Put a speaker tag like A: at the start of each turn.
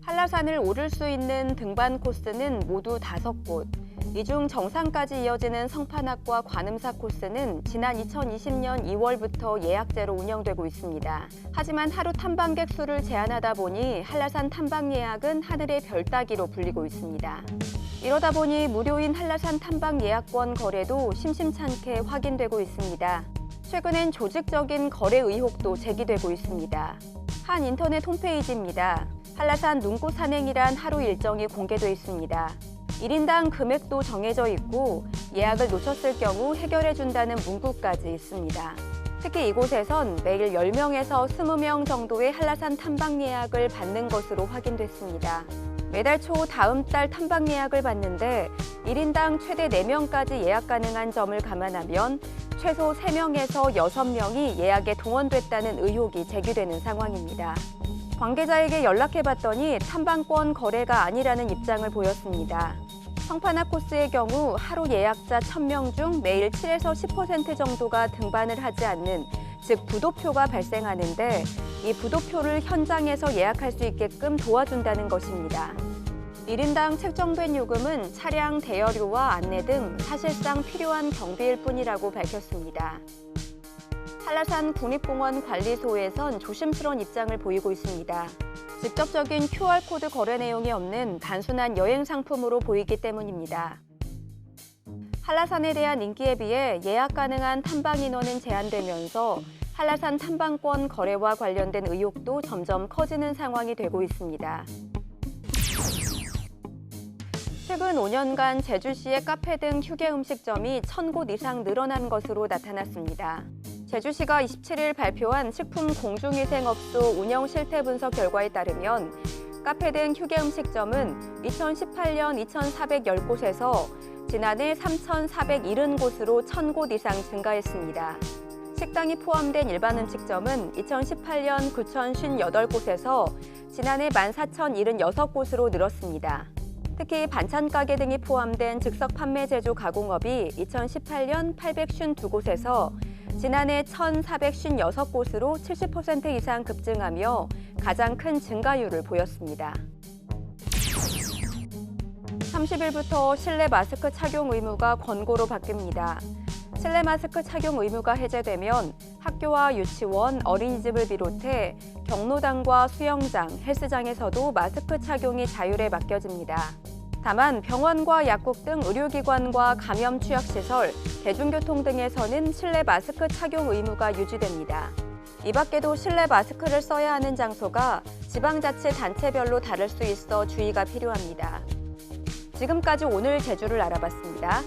A: 한라산을 오를 수 있는 등반 코스는 모두 5곳. 이 중 정상까지 이어지는 성판악과 관음사 코스는 지난 2020년 2월부터 예약제로 운영되고 있습니다. 하지만 하루 탐방객 수를 제한하다 보니 한라산 탐방 예약은 하늘의 별 따기로 불리고 있습니다. 이러다 보니 무료인 한라산 탐방 예약권 거래도 심심찮게 확인되고 있습니다. 최근엔 조직적인 거래 의혹도 제기되고 있습니다. 한 인터넷 홈페이지입니다. 한라산 눈꽃 산행이란 하루 일정이 공개돼 있습니다. 1인당 금액도 정해져 있고 예약을 놓쳤을 경우 해결해준다는 문구까지 있습니다. 특히 이곳에선 매일 10명에서 20명 정도의 한라산 탐방 예약을 받는 것으로 확인됐습니다. 매달 초 다음 달 탐방 예약을 받는데 1인당 최대 4명까지 예약 가능한 점을 감안하면 최소 3명에서 6명이 예약에 동원됐다는 의혹이 제기되는 상황입니다. 관계자에게 연락해봤더니 탐방권 거래가 아니라는 입장을 보였습니다. 성판악 코스의 경우 하루 예약자 1000명 중 매일 7에서 10% 정도가 등반을 하지 않는, 즉 부도표가 발생하는데 이 부도표를 현장에서 예약할 수 있게끔 도와준다는 것입니다. 1인당 책정된 요금은 차량 대여료와 안내 등 사실상 필요한 경비일 뿐이라고 밝혔습니다. 한라산 국립공원 관리소에선 조심스러운 입장을 보이고 있습니다. 직접적인 QR코드 거래 내용이 없는 단순한 여행 상품으로 보이기 때문입니다. 한라산에 대한 인기에 비해 예약 가능한 탐방 인원은 제한되면서 한라산 탐방권 거래와 관련된 의혹도 점점 커지는 상황이 되고 있습니다. 최근 5년간 제주시의 카페 등 휴게 음식점이 1000곳 이상 늘어난 것으로 나타났습니다. 제주시가 27일 발표한 식품 공중위생업소 운영 실태 분석 결과에 따르면 카페 등 휴게 음식점은 2018년 2,410곳에서 지난해 3,470곳으로 1000곳 이상 증가했습니다. 식당이 포함된 일반 음식점은 2018년 9,058곳에서 지난해 14,076곳으로 늘었습니다. 특히 반찬 가게 등이 포함된 즉석 판매 제조 가공업이 2018년 852곳에서 지난해 1,456곳으로 70% 이상 급증하며 가장 큰 증가율을 보였습니다. 30일부터 실내 마스크 착용 의무가 권고로 바뀝니다. 실내 마스크 착용 의무가 해제되면 학교와 유치원, 어린이집을 비롯해 경로당과 수영장, 헬스장에서도 마스크 착용이 자율에 맡겨집니다. 다만 병원과 약국 등 의료기관과 감염 취약시설, 대중교통 등에서는 실내 마스크 착용 의무가 유지됩니다. 이 밖에도 실내 마스크를 써야 하는 장소가 지방자치단체별로 다를 수 있어 주의가 필요합니다. 지금까지 오늘 제주를 알아봤습니다.